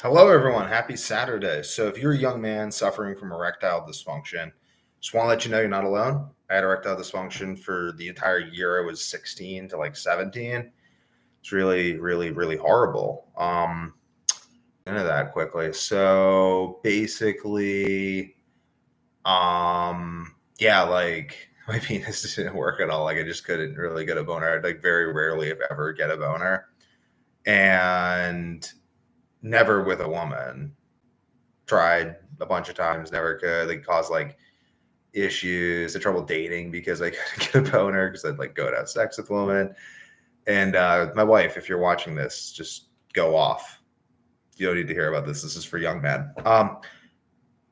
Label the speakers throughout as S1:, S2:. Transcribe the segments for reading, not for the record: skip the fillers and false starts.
S1: Hello, everyone. Happy Saturday. So, if you're a young man suffering from erectile dysfunction, just want to let you know you're not alone. I had erectile dysfunction for the entire year. I was 16 to like 17. It's really, really, really horrible. Into that quickly. So, basically, yeah, like my penis didn't work at all. Like, I just couldn't really get a boner. I'd like very rarely, if ever, get a boner, and never with a woman. Tried a bunch of times, never could. They caused like issues, the trouble dating because I couldn't get a boner because I'd like go to have sex with women. And my wife, if you're watching this, just go off. You don't need to hear about this. This is for young men.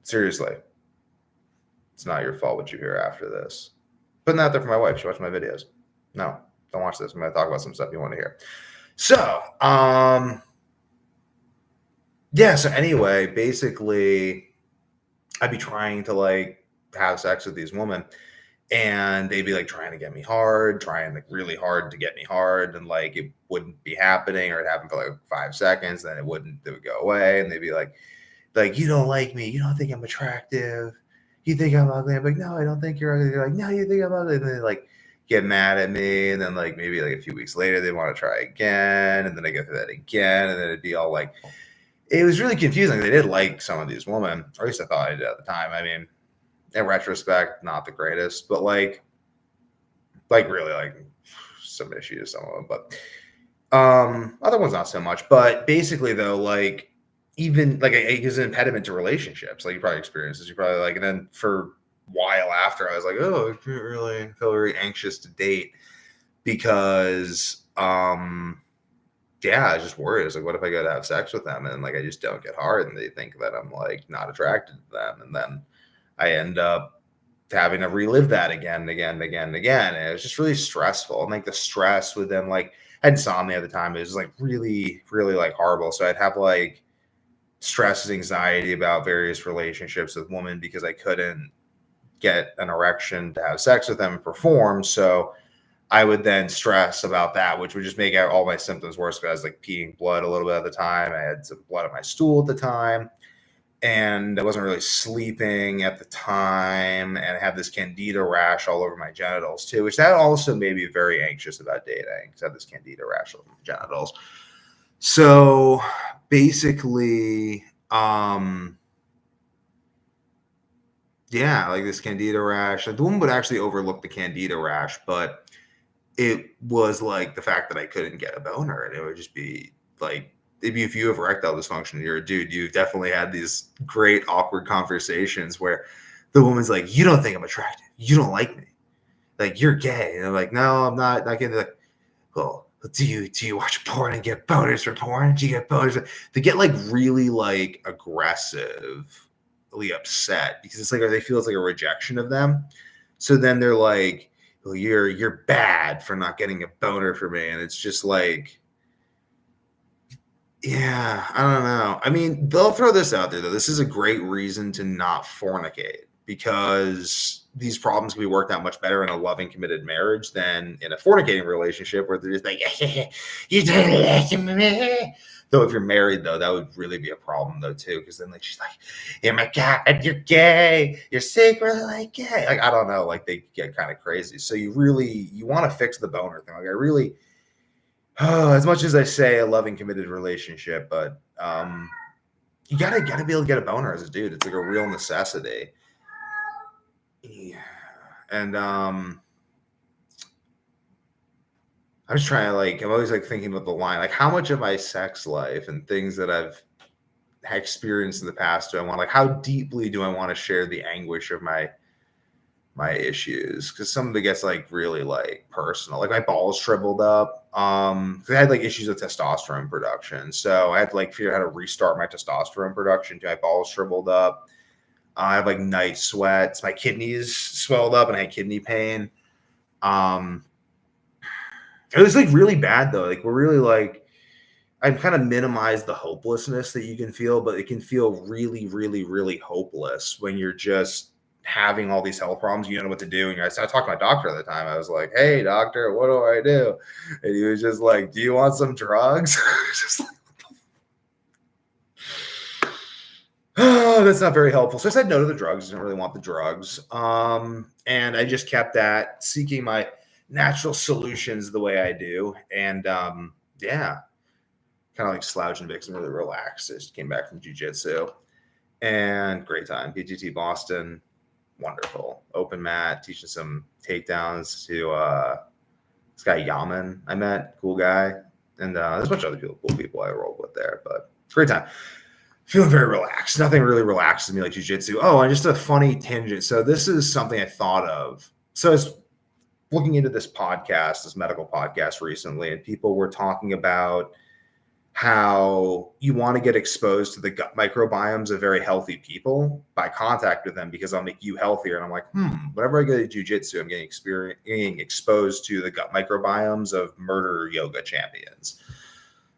S1: Seriously, it's not your fault what you hear after this. Putting that there for my wife. She watched my videos. No, don't watch this. I'm going to talk about some stuff you want to hear. So, yeah. So anyway, basically, I'd be trying to like have sex with these women, and they'd be like trying to get me hard, trying like really hard to get me hard, and like it wouldn't be happening, or it happened for like 5 seconds, then it would go away, and they'd be like you don't like me, you don't think I'm attractive, you think I'm ugly. I'm like, no, I don't think you're ugly. They're like, no, you think I'm ugly. And then they like get mad at me, and then like maybe like a few weeks later they want to try again, and then I go through that again, and then it'd be all like, it was really confusing. They did like some of these women, or at least I thought I did at the time. I mean, in retrospect, not the greatest, but like really like some issues, some of them, but other ones not so much. But basically though, like even like it is an impediment to relationships. Like you probably experienced this. You probably like, and then for a while after, I was like, oh, I can't really feel very anxious to date because yeah, I was just worried. I was like, what if I go to have sex with them and like I just don't get hard and they think that I'm like not attracted to them, and then I end up having to relive that again and again and again and again. And it was just really stressful. And like the stress would then like I had insomnia at the time. It was like really, really like horrible. So I'd have like stress and anxiety about various relationships with women because I couldn't get an erection to have sex with them and perform. So I would then stress about that, which would just make all my symptoms worse because I was like peeing blood a little bit at the time. I had some blood on my stool at the time, and I wasn't really sleeping at the time, and I had this candida rash all over my genitals too, which that also made me very anxious about dating because I had this candida rash all over my genitals. So basically, yeah, like this candida rash. Like the woman would actually overlook the candida rash, but it was like the fact that I couldn't get a boner, and it would just be like, maybe if you have erectile dysfunction and you're a dude, you've definitely had these great awkward conversations where the woman's like, you don't think I'm attractive, you don't like me, like you're gay, and I'm like, no, I'm not gay. They're like, well, do you watch porn and get boners for porn? Do you get boners? They get like really like aggressively upset because it's like, or they feel it's like a rejection of them. So then they're like, well, you're bad for not getting a boner for me. And it's just like, yeah, I don't know. I mean, they'll throw this out there though. This is a great reason to not fornicate because these problems can be worked out much better in a loving, committed marriage than in a fornicating relationship where they're just like, you don't like me. Though if you're married though, that would really be a problem though too, because then like she's like, oh my god, you're gay, you're secretly like gay. Like I don't know, like they get kind of crazy. So you want to fix the boner thing. Like I really, as much as I say a loving, committed relationship, but you gotta be able to get a boner as a dude. It's like a real necessity. Yeah. And I was trying to like, I'm always like thinking about the line, like how much of my sex life and things that I've experienced in the past do I want, like how deeply do I want to share the anguish of my issues? Because some of it gets like really like personal. Like my balls shriveled up. I had like issues with testosterone production, so I had to like figure out how to restart my testosterone production. My balls shriveled up. I have like night sweats. My kidneys swelled up, and I had kidney pain. It was like really bad though. Like we're really like, I've kind of minimized the hopelessness that you can feel, but it can feel really, really, really hopeless when you're just having all these health problems. You don't know what to do. And I talked to my doctor at the time. I was like, hey, doctor, what do I do? And he was just like, do you want some drugs? Just like, oh, that's not very helpful. So I said no to the drugs. I didn't really want the drugs. And I just kept at seeking my natural solutions the way I do. And yeah, kind of like slouching bits and really relaxed. I just came back from jiu-jitsu and great time. PGT Boston, wonderful. Open mat, teaching some takedowns to this guy Yaman I met, cool guy. And there's a bunch of other cool people I rolled with there, but great time. Feeling very relaxed. Nothing really relaxes me like jiu-jitsu. Oh, and just a funny tangent. So this is something I thought of. So I was looking into this podcast, this medical podcast recently, and people were talking about how you want to get exposed to the gut microbiomes of very healthy people by contact with them because I'll make you healthier. And I'm like, whenever I go to jiu-jitsu, I'm getting exposed to the gut microbiomes of murder yoga champions.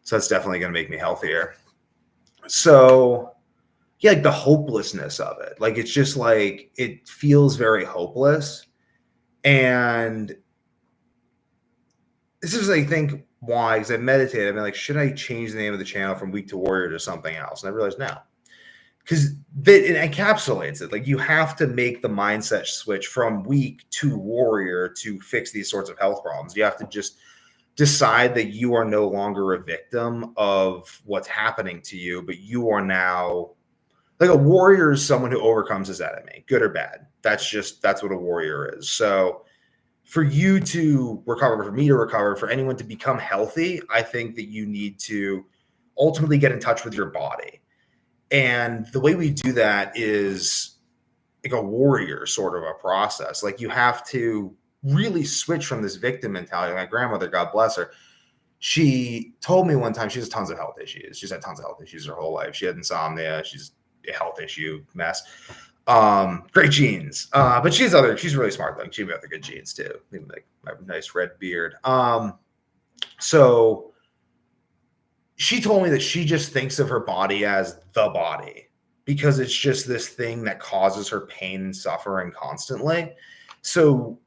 S1: So that's definitely going to make me healthier. So yeah, like the hopelessness of it. Like, it's just like, it feels very hopeless. And this is, I think, why, because I meditated. I've been like, should I change the name of the channel from Weak to Warrior to something else? And I realized no, because it encapsulates it. Like, you have to make the mindset switch from weak to warrior to fix these sorts of health problems. You have to just decide that you are no longer a victim of what's happening to you, but you are now like a warrior is someone who overcomes his enemy, good or bad. That's what a warrior is. So for you to recover, for me to recover, for anyone to become healthy, I think that you need to ultimately get in touch with your body. And the way we do that is like a warrior sort of a process. Like, you have to really switch from this victim mentality. My grandmother, God bless her, she told me one time she has tons of health issues. She's had tons of health issues her whole life. She had insomnia. She's a health issue mess. Great genes. But she's really smart though. She got the good genes too. Like my nice red beard. So she told me that she just thinks of her body as the body because it's just this thing that causes her pain and suffering constantly. So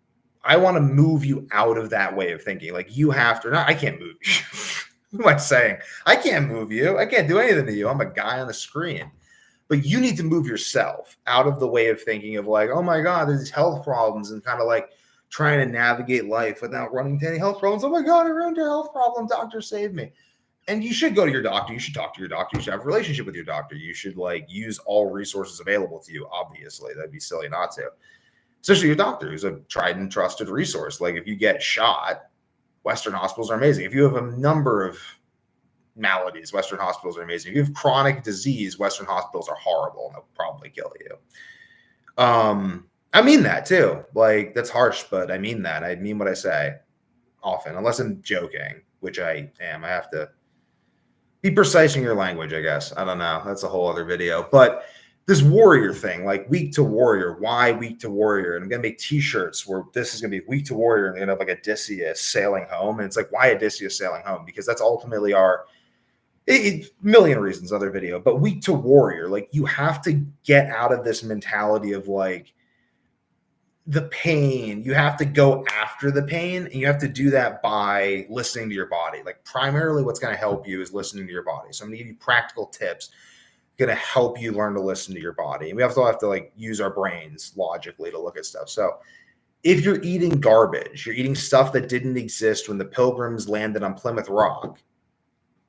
S1: I want to move you out of that way of thinking. Like, you have to, I can't move you. What am I saying? I can't move you. I can't do anything to you. I'm a guy on the screen. But you need to move yourself out of the way of thinking of like, oh my God, there's these health problems, and kind of like trying to navigate life without running into any health problems. Oh my God, I ran into a health problem. Doctor, save me. And you should go to your doctor. You should talk to your doctor. You should have a relationship with your doctor. You should like use all resources available to you. Obviously, that'd be silly not to. Especially your doctor, who's a tried and trusted resource. Like, if you get shot, Western hospitals are amazing. If you have a number of maladies, Western hospitals are amazing. If you have chronic disease, Western hospitals are horrible and they'll probably kill you. I mean that too. Like, that's harsh, but I mean that. I mean what I say often, unless I'm joking, which I am. I have to be precise in your language, I guess. I don't know. That's a whole other video. But this warrior thing, like weak to warrior, why weak to warrior? And I'm going to make t-shirts where this is going to be weak to warrior and have like Odysseus sailing home. And it's like, why Odysseus sailing home? Because that's ultimately our million reasons, other video, but weak to warrior. Like, you have to get out of this mentality of like the pain. You have to go after the pain, and you have to do that by listening to your body. Like, primarily what's going to help you is listening to your body. So I'm going to give you practical tips going to help you learn to listen to your body. And we also have to like use our brains logically to look at stuff. So if you're eating garbage, you're eating stuff that didn't exist when the Pilgrims landed on Plymouth Rock,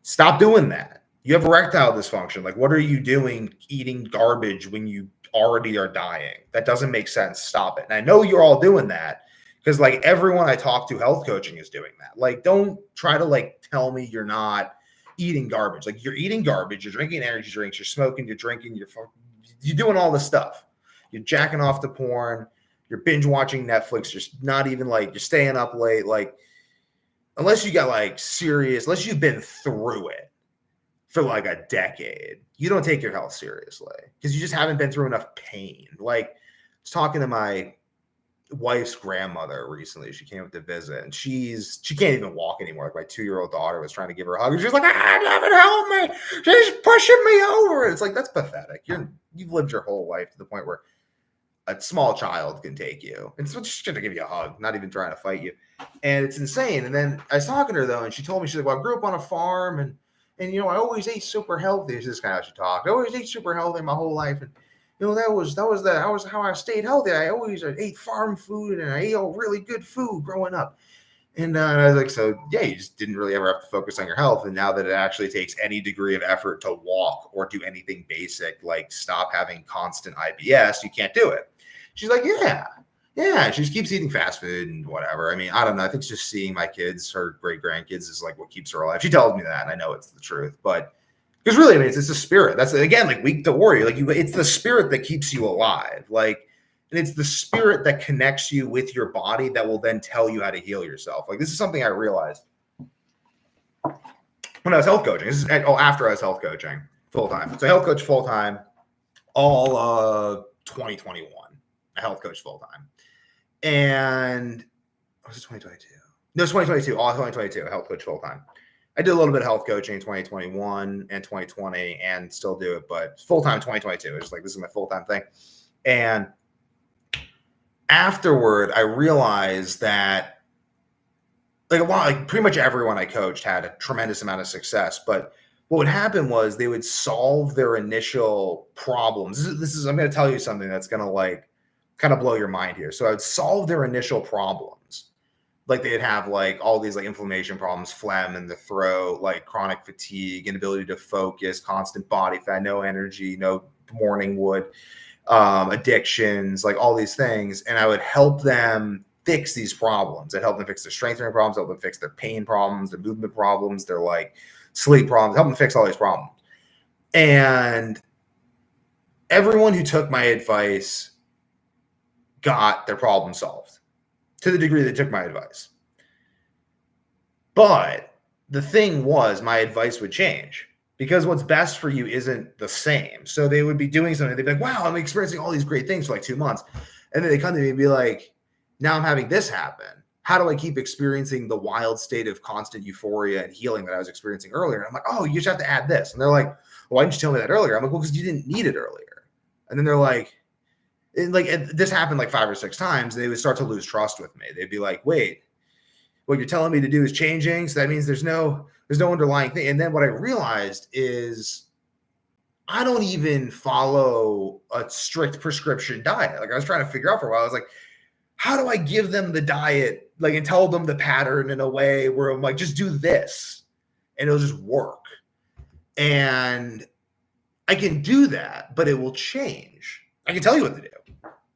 S1: stop doing that. You have erectile dysfunction. Like, what are you doing eating garbage when you already are dying? That doesn't make sense. Stop it. And I know you're all doing that because like everyone I talk to health coaching is doing that. Like, don't try to like tell me you're not eating garbage. Like, you're eating garbage, you're drinking energy drinks, you're smoking, you're drinking, you're doing all this stuff. You're jacking off to porn, you're binge watching Netflix, you're not even like, you're staying up late. Like, unless you got like serious, unless you've been through it for like a decade, you don't take your health seriously because you just haven't been through enough pain. Like, I was talking to my wife's grandmother recently. She came up to visit, and she can't even walk anymore. Like, my 2-year-old daughter was trying to give her a hug, and she's like, Devin, help me. She's pushing me over. It's like, that's pathetic. You've lived your whole life to the point where a small child can take you. And so just gonna give you a hug, not even trying to fight you. And it's insane. And then I was talking to her though, and she told me, she's like, well, I grew up on a farm, and And, I always ate super healthy. This is kind of how she talked. I always ate super healthy my whole life. And, that was how I stayed healthy. I always ate farm food and I ate all really good food growing up. And I was like, so yeah, you just didn't really ever have to focus on your health. And now that it actually takes any degree of effort to walk or do anything basic, like stop having constant IBS, you can't do it. She's like, yeah. She just keeps eating fast food and whatever. I mean, I don't know. I think just seeing my kids, her great grandkids, is like what keeps her alive. She tells me that, and I know it's the truth. But because really, I mean, it's the spirit. That's again like weak to warrior. Like it's the spirit that keeps you alive. Like, and it's the spirit that connects you with your body that will then tell you how to heal yourself. Like this is something I realized when I was health coaching. This is after I was health coaching full time. So I health coach full time all 2021. I health coach full time. And was it 2022? No, it's 2022. All 2022, I health coach full time. I did a little bit of health coaching in 2021 and 2020 and still do it, but full time 2022. It's just like, this is my full time thing. And afterward, I realized that pretty much everyone I coached had a tremendous amount of success, but what would happen was they would solve their initial problems. I'm going to tell you something that's going to kind of blow your mind here. So I would solve their initial problems. Like they'd have all these inflammation problems, phlegm in the throat, chronic fatigue, inability to focus, constant body fat, no energy, no morning wood, addictions, all these things. And I would help them fix these problems. I'd help them fix their strengthening problems, help them fix their pain problems, their movement problems, their sleep problems, help them fix all these problems. And everyone who took my advice got their problem solved to the degree they took my advice. But the thing was, my advice would change because what's best for you isn't the same. So they would be doing something. They'd be like, wow, I'm experiencing all these great things for 2 months. And then they come to me and be like, now I'm having this happen. How do I keep experiencing the wild state of constant euphoria and healing that I was experiencing earlier? And I'm like, oh, you just have to add this. And they're like, well, why didn't you tell me that earlier? I'm like, well, because you didn't need it earlier. And then they're like, this happened 5 or 6 times. They would start to lose trust with me. They'd be like, wait, what you're telling me to do is changing. So that means there's no underlying thing. And then what I realized is I don't even follow a strict prescription diet. I was trying to figure out for a while. I was like, how do I give them the diet, and tell them the pattern in a way where I'm like, just do this and it'll just work. And I can do that, but it will change. I can tell you what to do.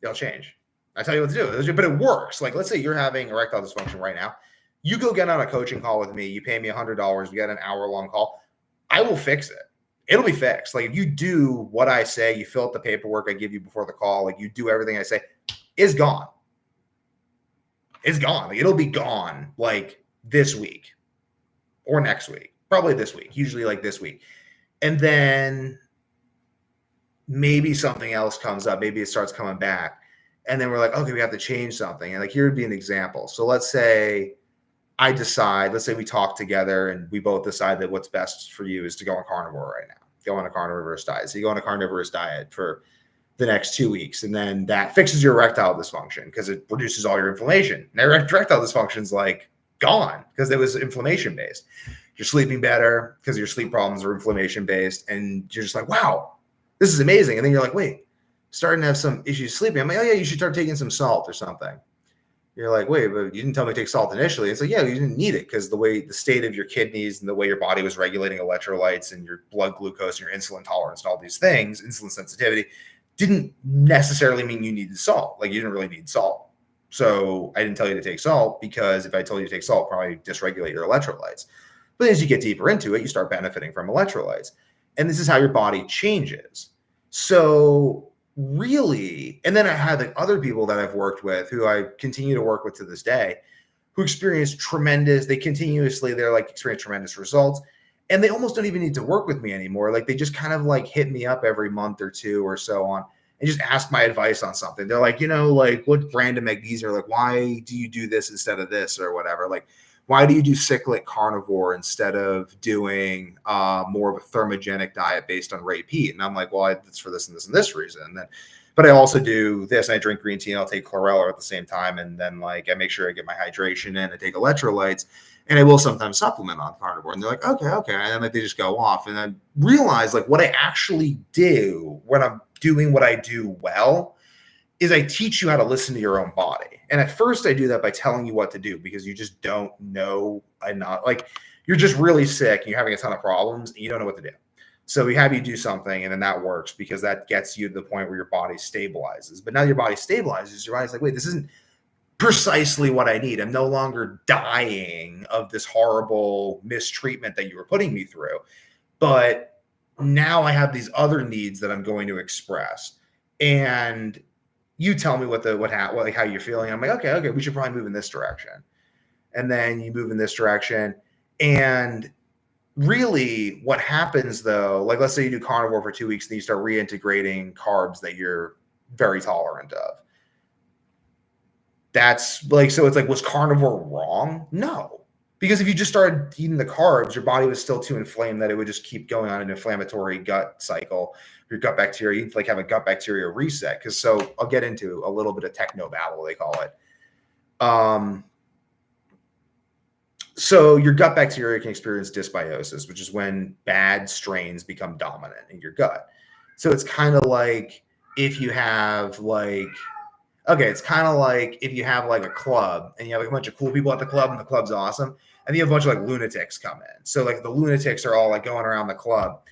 S1: It'll change. I tell you what to do, but it works. Let's say you're having erectile dysfunction right now. You go get on a coaching call with me. You pay me $100. We got an hour-long call. I will fix it. It'll be fixed. If you do what I say, you fill out the paperwork I give you before the call, you do everything I say, it's gone. It's gone. It'll be gone this week or next week. Probably this week. Usually this week. And then maybe something else comes up. Maybe it starts coming back. And then we're like, okay, we have to change something. And here would be an example. So let's say let's say we talk together and we both decide that what's best for you is to go on carnivore right now. Go on a carnivorous diet. So you go on a carnivorous diet for the next 2 weeks. And then that fixes your erectile dysfunction because it reduces all your inflammation. Now erectile dysfunction is gone because it was inflammation based. You're sleeping better because your sleep problems are inflammation based. And you're just like, wow, this is amazing. And then you're like, wait, starting to have some issues sleeping. I'm like, oh yeah, you should start taking some salt or something. You're like, wait, but you didn't tell me to take salt initially. It's like, yeah, you didn't need it because the state of your kidneys and the way your body was regulating electrolytes and your blood glucose and your insulin tolerance and all these things, insulin sensitivity, didn't necessarily mean you needed salt. You didn't really need salt. So I didn't tell you to take salt because if I told you to take salt, probably dysregulate your electrolytes. But as you get deeper into it, you start benefiting from electrolytes. And this is how your body changes. So really, and then I had other people that I've worked with who I continue to work with to this day who experience experience tremendous results. And they almost don't even need to work with me anymore. They just kind of hit me up every month or two or so on and just ask my advice on something. They're like, what brand of magnesium, why do you do this instead of this or whatever? Why do you do cyclic carnivore instead of doing more of a thermogenic diet based on repeat? And I'm like, well, it's for this and this and this reason. And then, but I also do this. And I drink green tea and I'll take chlorella at the same time. And then I make sure I get my hydration in. I take electrolytes. And I will sometimes supplement on carnivore. And they're like, okay. And then like they just go off. And I realize like what I actually do when I'm doing what I do well is I teach you how to listen to your own body. And at first I do that by telling you what to do because you just don't know enough. Like you're just really sick and you're having a ton of problems and you don't know what to do. So we have you do something and then that works because that gets you to the point where your body stabilizes. But now your body stabilizes, your body's like, wait, this isn't precisely what I need. I'm no longer dying of this horrible mistreatment that you were putting me through. But now I have these other needs that I'm going to express. And you tell me how you're feeling. I'm like, okay, we should probably move in this direction. And then you move in this direction. And really what happens though, like let's say you do carnivore for 2 weeks and you start reintegrating carbs that you're very tolerant of. That's like, so it's like, was carnivore wrong? No. Because if you just started eating the carbs, your body was still too inflamed that it would just keep going on an inflammatory gut cycle. Your gut bacteria, you'd like have a gut bacteria reset. Because so I'll get into a little bit of techno babble, they call it. So your gut bacteria can experience dysbiosis, which is when bad strains become dominant in your gut. So it's kind of like if you have like, okay, it's kind of like if you have like a club and you have a bunch of cool people at the club and the club's awesome. And you have a bunch of like lunatics come in. So like the lunatics are all like going around the club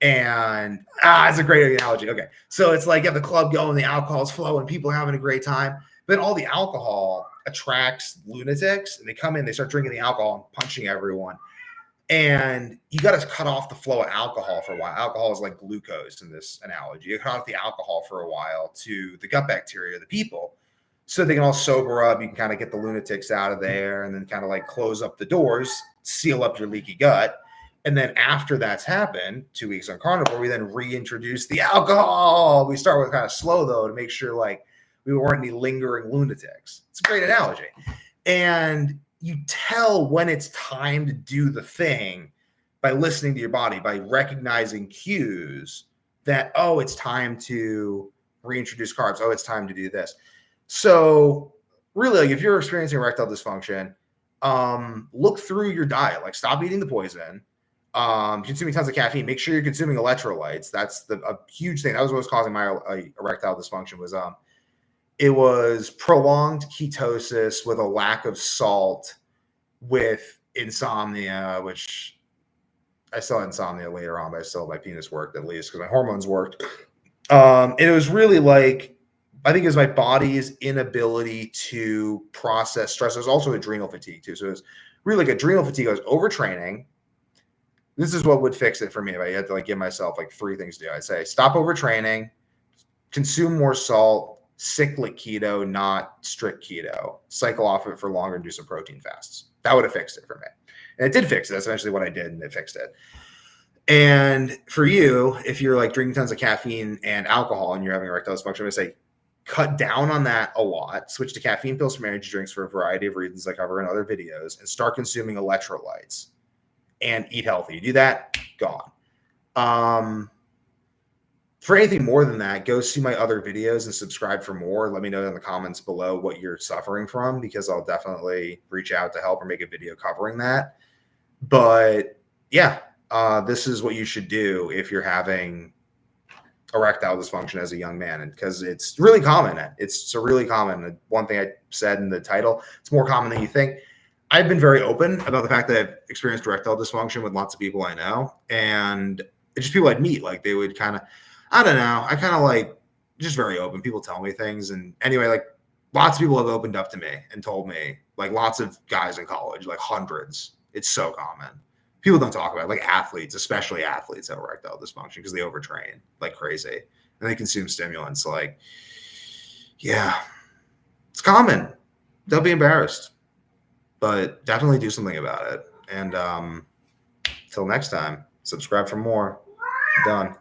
S1: and it's a great analogy. Okay. So it's like you have the club going, the alcohol's flowing, people are having a great time. But then all the alcohol attracts lunatics and they come in, they start drinking the alcohol and punching everyone. And you got to cut off the flow of alcohol for a while. Alcohol is like glucose in this analogy. You cut off the alcohol for a while to the gut bacteria, the people, so they can all sober up. You can kind of get the lunatics out of there and then kind of like close up the doors, seal up your leaky gut. And then after that's happened, 2 weeks on carnivore, we then reintroduce the alcohol. We start with kind of slow though to make sure like we weren't any lingering lunatics. It's a great analogy. And you tell when it's time to do the thing by listening to your body, by recognizing cues that, oh, it's time to reintroduce carbs. Oh, it's time to do this. So really, like if you're experiencing erectile dysfunction, look through your diet, like stop eating the poison, consuming tons of caffeine, make sure you're consuming electrolytes. That's a huge thing. That was what was causing my erectile dysfunction it was prolonged ketosis with a lack of salt with insomnia, which I still had insomnia later on, but I still, my penis worked at least because my hormones worked. And it was really like, I think it was my body's inability to process stress. There's also adrenal fatigue too. So it was really like adrenal fatigue. I was overtraining. This is what would fix it for me. If I had to like give myself like 3 things to do, I'd say stop overtraining, consume more salt, cyclic keto, not strict keto, cycle off of it for longer and do some protein fasts. That would have fixed it for me. And it did fix it. That's eventually what I did, and it fixed it. And for you, if you're like drinking tons of caffeine and alcohol and you're having erectile dysfunction, I'm going to say cut down on that a lot, switch to caffeine pills from energy drinks for a variety of reasons I cover in other videos, and start consuming electrolytes and eat healthy. You do that, gone. For anything more than that, go see my other videos and subscribe for more. Let me know in the comments below what you're suffering from, because I'll definitely reach out to help or make a video covering that. But yeah, this is what you should do if you're having erectile dysfunction as a young man, and because it's really common. It's really common. One thing I said in the title, it's more common than you think. I've been very open about the fact that I've experienced erectile dysfunction with lots of people I know, and it's just people I'd meet. Like they would kind of, I don't know. I kind of like just very open. People tell me things. And anyway, like lots of people have opened up to me and told me, like lots of guys in college, like hundreds. It's so common. People don't talk about it. Like athletes, especially athletes have erectile dysfunction because they overtrain like crazy and they consume stimulants. Like, yeah, it's common. Don't be embarrassed, but definitely do something about it. And till next time, subscribe for more. Done.